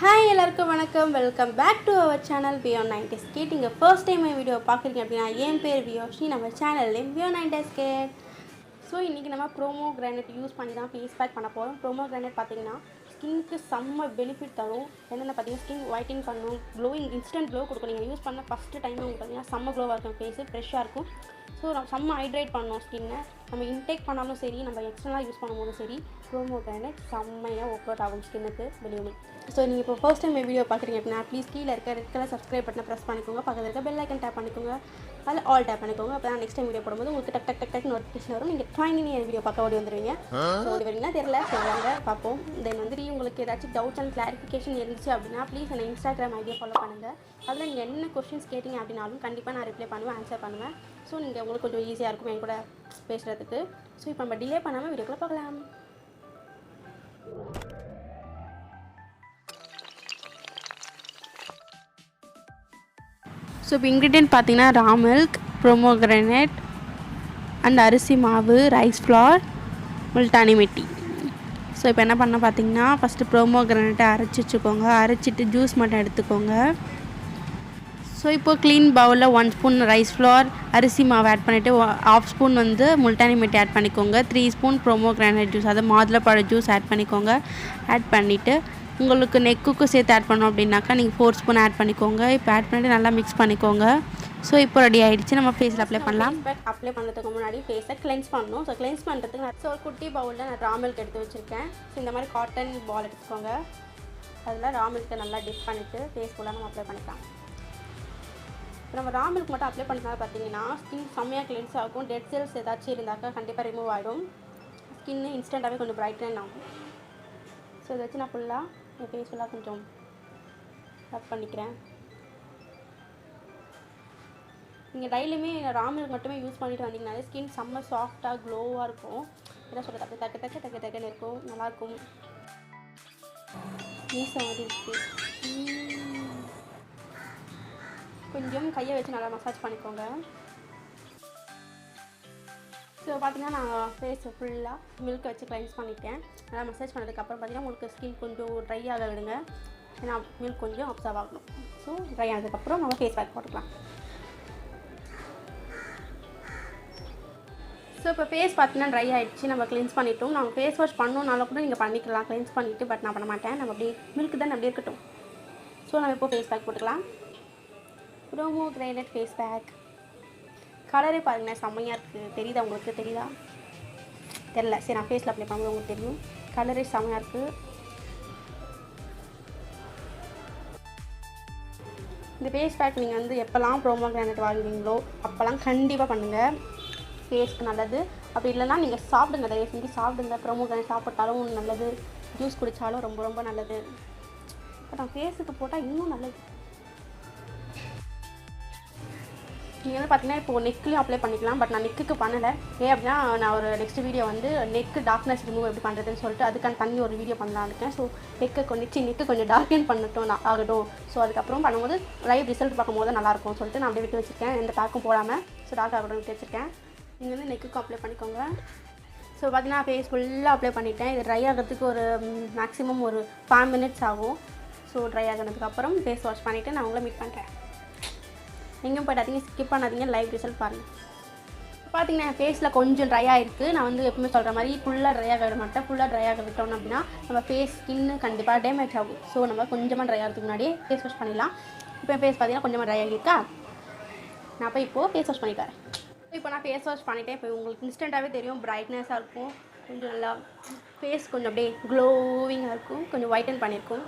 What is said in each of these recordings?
Hi எல்லாருக்கும் வணக்கம், welcome back to our channel beyond 90s kid. நீங்கள் ஃபர்ஸ்ட் டைம் என் வீடியோ பார்க்குறீங்க அப்படின்னா என் பேர் வியோஷி, நம்ம சேனல்லேயும் பியாண்ட் 90s கிட். ஸோ இன்றைக்கி நம்ம ப்ரோமோகிரானேட் யூஸ் பண்ணி தான் ஃபேஸ் பேக் பண்ண போகிறோம். ப்ரோமோகிரானேட் பார்த்திங்கன்னா ஸ்கின்னுக்கு செம்ம பெனிஃபிட் தரும். என்னென்ன பார்த்தீங்கன்னா ஸ்கின் ஒயிட்டிங் பண்ணும், க்ளோயிங், இன்ஸ்டன்ட் க்ளோ கொடுக்கும். நீங்கள் யூஸ் பண்ண ஃபஸ்ட்டு டைம் உங்களுக்கு பார்த்தீங்கன்னா செம்ம க்ளோவாக இருக்கும், ஃபேஸு ஃப்ரெஷ்ஷாக இருக்கும். ஸோ நம்ம செம்ம ஹைட்ரேட் பண்ணோம் ஸ்கின்னை. நம்ம இன்டேக் பண்ணாலும் சரி, நம்ம எக்ஸ்டர்னலாக யூஸ் பண்ணும்போதும் சரி, ப்ரோமோகிரானேட் செம்மையாக ஒர்க் அவுட் ஆகும் ஸ்கின்னுக்கு வெளியுமே. ஸோ நீங்கள் இப்போ ஃபர்ஸ்ட் டைம் வீடியோ பார்க்குறீங்க அப்படின்னா ப்ளீஸ் கீழே இருக்க ரெட் கலர் சப்ஸ்கிரைப் பட்டனை ப்ரெஸ் பண்ணிக்கோங்க. பக்கத்தில் இருக்க பெல் ஐக்கன் டேப் பண்ணிக்கோங்க, அதில் ஆல் டேப் பண்ணிக்கோங்க. அப்போ தான் நெக்ஸ்ட் டைம் வீடியோ போடும்போது உங்களுக்கு டக் டக் டக் டக் நோட்டிஃபிகேஷன் வரும். நீங்கள் ட்ரைனிங் என் வீடியோ பார்க்க ஓடி வந்துடுவீங்க. ஸோ ஓடி வரீங்கன்னா தெரியல, சொல்லுவாங்க பார்ப்போம். தென் வந்துட்டு உங்களுக்கு ஏதாச்சும் டவுட்ஸ் அண்ட் கிளாரிஃபிகேஷன் இருந்துச்சு அப்படின்னா ப்ளீஸ் என்னை இன்ஸ்டாகிராம் ஐடியா ஃபாலோ பண்ணுங்கள். அதில் நீங்கள் என்ன கொஸ்டின்ஸ் கேட்டிங்க அப்படின்னாலும் கண்டிப்பாக நான் ரிப்ளை பண்ணுவேன், ஆன்சர் பண்ணுவேன். ஸோ நீங்கள் உங்களுக்கு கொஞ்சம் ஈஸியாக இருக்கும் என் கூட பேசுகிறதுக்கு. ஸோ இப்போ நம்ம டிலே பண்ணாமல் வீடியோக்குள்ளே பார்க்கலாம். ஸோ இப்போ இன்க்ரீடியன்ட் பார்த்தீங்கன்னா ரா மில்க், ப்ரோமோகிரானேட் அண்ட் அரிசி மாவு, ரைஸ் ஃப்ளார், முல்டானி மிட்டி. ஸோ இப்போ என்ன பண்ண பார்த்தீங்கன்னா ஃபஸ்ட்டு ப்ரோமோகிரானேட்டை அரைச்சி வச்சுக்கோங்க. அரைச்சிட்டு ஜூஸ் மட்டும் எடுத்துக்கோங்க. ஸோ இப்போது க்ளீன் பவுலில் 1 ஸ்பூன் ரைஸ் ஃப்ளார், அரிசி மாவு ஆட் பண்ணிவிட்டு 1/2 ஸ்பூன் வந்து முல்டானி மிட்டி ஆட் பண்ணிக்கோங்க. 3 ஸ்பூன் ப்ரோமோகிரானேட் ஜூஸ், அது மாதுளப்பழ ஜூஸ் ஆட் பண்ணிக்கோங்க. ஆட் பண்ணிவிட்டு உங்களுக்கு நெக்குக்கும் சேர்த்து ஆட் பண்ணோம் அப்படின்னாக்கா நீங்கள் 4 ஸ்பூன் ஆட் பண்ணிக்கோங்க. இப்போ ஆட் பண்ணிவிட்டு நல்லா மிக்ஸ் பண்ணிக்கோங்க. ஸோ இப்போ ரெடி ஆகிடுச்சு. நம்ம ஃபேஸில் அப்ளை பண்ணலாம். அப்ளை பண்ணுறதுக்கு முன்னாடி ஃபேஸை கிளென்ஸ் பண்ணணும். ஸோ கிளென்ஸ் பண்ணுறதுக்கு நான் ஒரு குட்டி பவுலில் நான் ரா மில்க் எடுத்து வச்சுருக்கேன். ஸோ இந்த மாதிரி காட்டன் பால் எடுத்துக்கோங்க. அதில் ரா மில்க்கை நல்லா டிப் பண்ணிவிட்டு ஃபேஸ் ஃபுல்லாக நம்ம அப்ளை பண்ணிக்கலாம். இப்போ நம்ம ரா மில்க் மட்டும் அப்ளை பண்ணுறதுனால பார்த்தீங்கன்னா ஸ்கின் செம்மையாக கிளென்ஸ் ஆகும். டெட் செல்ஸ் ஏதாச்சும் இருந்தாக்கா கண்டிப்பாக ரிமூவ் ஆகிடும். ஸ்கின்னு இன்ஸ்டண்ட்டாகவே கொஞ்சம் பிரைட்டன் ஆகும். ஸோ இதை வச்சு நான் ஃபுல்லாக என் ஃபேஸ் ஃபுல்லாக கொஞ்சம் ரப் பண்ணிக்கிறேன். நீங்கள் டெய்லியுமே ரா மில்க் மட்டுமே யூஸ் பண்ணிட்டு வந்தீங்கனாலே ஸ்கின் செம்ம சாஃப்டாக க்ளோவாக இருக்கும். என்ன சொல்கிறது, அப்படி டக்கு டக்கு டக்கு டக்குன்னு இருக்கும், நல்லாயிருக்கும். மீசை மாதிரி இருக்குது. கொஞ்சம் கையை வச்சு நல்லா மசாஜ் பண்ணிக்கோங்க. ஸோ பார்த்தீங்கன்னா நான் ஃபேஸை ஃபுல்லாக மில்க் வச்சு கிளென்ஸ் பண்ணிட்டேன். நல்லா மசாஜ் பண்ணதுக்கப்புறம் பார்த்தீங்கன்னா உங்களுக்கு ஸ்கின் கொஞ்சம் ட்ரை ஆக விடுங்க. ஏன்னா மில்க் கொஞ்சம் அப்சர்வ் ஆகணும். ஸோ ட்ரை ஆனதுக்கப்புறம் நம்ம ஃபேஸ் பேக் போட்டுக்கலாம். ஸோ இப்போ ஃபேஸ் பார்த்தீங்கன்னா ட்ரை ஆகிடுச்சு, நம்ம கிளென்ஸ் பண்ணிட்டோம். நம்ம ஃபேஸ் வாஷ் பண்ணணுன்னாலும் கூட நீங்கள் பண்ணிக்கலாம் கிளென்ஸ் பண்ணிவிட்டு. பட் நான் பண்ண மாட்டேன். நம்ம அப்படியே மில்க் தான் அப்படியே இருக்கட்டும். ஸோ நம்ம இப்போ ஃபேஸ் பேக் போட்டுக்கலாம். ப்ரோமோகிரானேட் ஃபேஸ் பேக் கலரே பாருங்கள் செம்மையாக இருக்குது. தெரியுதா உங்களுக்கு? தெரியுதா? தெரில. சரி, நான் ஃபேஸில் அப்ளை பண்ணும்போது உங்களுக்கு தெரியும். கலரே செம்மையாக இருக்குது. இந்த ஃபேஸ் பேக் நீங்கள் வந்து எப்போல்லாம் ப்ரோமோகிரானேட் வாங்குவீங்களோ அப்போல்லாம் கண்டிப்பாக பண்ணுங்கள். ஃபேஸ்க்கு நல்லது. அப்படி இல்லைன்னா நீங்கள் சாப்பிடுங்க, தயவு செஞ்சு சாப்பிடுங்க. ப்ரோமோகிரானேட் சாப்பிட்டாலும் நல்லது, ஜூஸ் குடித்தாலும் ரொம்ப ரொம்ப நல்லது. பட் நான் ஃபேஸுக்கு போட்டால் இன்னும் நல்லது. நீங்கள் வந்து பார்த்தீங்கன்னா இப்போ நெக்லையும் அப்ளை பண்ணிக்கலாம். பட் நான் நெக்குக்கு பண்ணலை. ஏன் அப்படின்னா நான் ஒரு நெக்ஸ்ட் வீடியோ வந்து நெக்கு டார்க்னஸ் ரிமூவ் எப்படி பண்ணுறதுன்னு சொல்லிட்டு அதுக்கான தனி ஒரு வீடியோ பண்ணலான்னு இருக்கேன். ஸோ நெக்கு கொஞ்சம் டார்க்கன் பண்ணட்டும் ஆகட்டும். ஸோ அதுக்கப்புறம் பண்ணும்போது லைவ் ரிசல்ட் பார்க்கும்போது நல்லாயிருக்கும் சொல்லிட்டு நான் அப்படியே விட்டு வச்சுருக்கேன். எந்த பேக்கும் போடாமல். ஸோ டார்க் ஆகட்டும் விட்டு வச்சுருக்கேன். நீங்கள் வந்து நெக்குக்கும் அப்ளை பண்ணிக்கோங்க. ஸோ பார்த்தீங்கன்னா ஃபேஸ் ஃபுல்லாக அப்ளை பண்ணிட்டேன். இது ட்ரை ஆகிறதுக்கு ஒரு மேக்ஸிமம் ஒரு 5 மினிட்ஸ் ஆகும். ஸோ ட்ரை ஆகினதுக்கப்புறம் ஃபேஸ் வாஷ் பண்ணிவிட்டு நான் உங்களை மீட் பண்ணுறேன். எங்கேயும் போய்டாதீங்க, ஸ்கிப் பண்ணாதீங்க, லைவ் ரிசல்ட் பாருங்கள். பார்த்தீங்கன்னா என் ஃபேஸில் கொஞ்சம் ட்ரை ஆகிருக்கு. நான் வந்து எப்பவுமே சொல்கிற மாதிரி ஃபுல்லாக ட்ரை ஆக விட மாட்டேன். ஃபுல்லாக ட்ரை ஆக விட்டோம் அப்படின்னா நம்ம ஃபேஸ் ஸ்கின்னு கண்டிப்பாக டேமேஜ் ஆகும். ஸோ நம்ம கொஞ்சமாக ட்ரை ஆகிறதுக்கு முன்னாடியே ஃபேஸ் வாஷ் பண்ணிடலாம். இப்போ என் ஃபேஸ் பார்த்தீங்கன்னா கொஞ்சமாக ட்ரை ஆகிருக்கா. நான் போய் இப்போது ஃபேஸ் வாஷ் பண்ணிட்டேன். இப்போ நான் ஃபேஸ் வாஷ் பண்ணிட்டேன். இப்போ உங்களுக்கு இன்ஸ்டண்ட்டாகவே தெரியும், பிரைட்னஸாக இருக்கும். கொஞ்சம் நல்லா ஃபேஸ் கொஞ்சம் அப்படியே க்ளோவிங்காக இருக்கும். கொஞ்சம் ஒயிட்டன் பண்ணியிருக்கும்.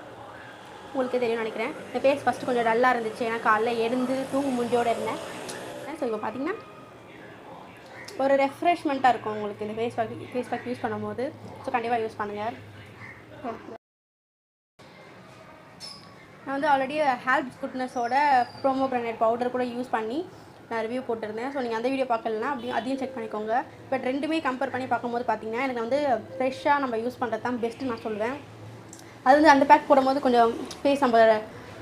உங்களுக்கு தெரியும்னு நினைக்கிறேன். இந்த ஃபேஸ் ஃபஸ்ட்டு கொஞ்சம் டல்லாக இருந்துச்சு. ஏன்னா காலைல எழுந்து தூங்கு மூஞ்சியோடு இருந்தேன். ஸோ இப்போ பார்த்தீங்கன்னா ஒரு ரெஃப்ரெஷ்மெண்ட்டாக இருக்கும் உங்களுக்கு இந்த ஃபேஸ் பேக் யூஸ் பண்ணும்போது. ஸோ கண்டிப்பாக யூஸ் பண்ணுங்கள். நான் வந்து ஆல்ரெடி ஹெல்ப் குட்னஸோட ப்ரோமோகிரானேட் பவுடர் கூட யூஸ் பண்ணி நான் ரிவ்யூ போட்டிருந்தேன். ஸோ நீங்கள் அந்த வீடியோ பார்க்கலன்னா அதையும் செக் பண்ணிக்கோங்க. பட் ரெண்டுமே கம்பேர் பண்ணி பார்க்கும்போது பார்த்தீங்கன்னா எனக்கு வந்து ஃப்ரெஷ்ஷாக நம்ம யூஸ் பண்ணுறது தான் பெஸ்ட்டு நான் சொல்லுவேன். அது வந்து அந்த பேக் போடும்போது கொஞ்சம் ஃபேஸ் நம்ம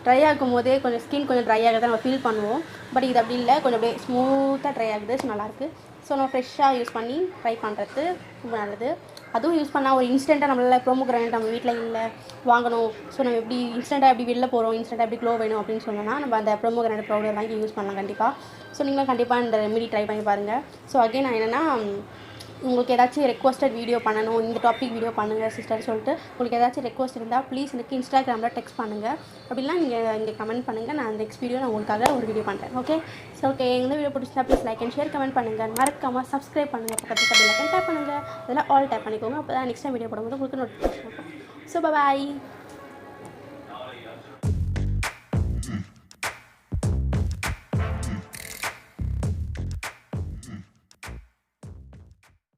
ட்ரை ஆகும் போதே கொஞ்சம் ஸ்கின் கொஞ்சம் ட்ரை ஆகிறத நம்ம ஃபீல் பண்ணுவோம். பட் இது அப்படி இல்லை, கொஞ்சம் அப்படியே ஸ்மூத்தாக ட்ரை ஆகுது. ஸோ நல்லாயிருக்கு. ஸோ நம்ம ஃப்ரெஷ்ஷாக யூஸ் பண்ணி ட்ரை பண்ணுறது ரொம்ப நல்லது. அதுவும் யூஸ் பண்ணால் ஒரு இன்ஸ்டண்ட்டாக நம்மளால் ப்ரோமோகிரானேட் நம்ம வீட்டில் இல்லை வாங்கணும், ஸோ நம்ம எப்படி இன்ஸ்டண்ட்டாக எப்படி வெளில போகிறோம், இன்ஸ்டண்ட்டாக எப்படி க்ளோ வேணும் அப்படின்னு சொன்னோன்னா நம்ம அந்த ப்ரோமோகிரானேட் பவுடர் வாங்கி யூஸ் பண்ணலாம் கண்டிப்பாக. ஸோ நீங்களும் கண்டிப்பாக இந்த ரெமெடி ட்ரை பண்ணி பாருங்கள். ஸோ அகைன் நான் என்னென்னா உங்களுக்கு ஏதாச்சும் ரெக்வஸ்டட் வீடியோ பண்ணணும், இந்த டாபிக் வீடியோ பண்ணுங்கள் சிஸ்டர் சொல்லிட்டு உங்களுக்கு ஏதாச்சும் ரெக்வஸ்ட் இருந்தால் ப்ளீஸ் எனக்கு இன்ஸ்டாகிராமில் டெக்ஸ்ட் பண்ணுங்கள். அப்படிலாம் நீங்கள் இங்கே கமெண்ட் பண்ணுங்கள். நான் நெக்ஸ்ட் வீடியோ நான் உங்களுக்காக ஒரு வீடியோ பண்ணுறேன். ஓகே. ஸோ ஓகே, எந்த வீடியோ பிடிச்சிருந்தா please like and share comment பண்ணுங்கள். மறக்காமல் சப்ஸ்கிரைப் பண்ணுங்கள். பக்கத்தில் பெல் ஐக்கன் டேப் பண்ணுங்கள். அதெல்லாம் ஆல் டேப் பண்ணிக்கோங்க. அப்போ தான் நெக்ஸ்ட் டைம் வீடியோ போடும்போது உங்களுக்கு நோட்டிஃபிகேஷன் இருக்கும். So bye.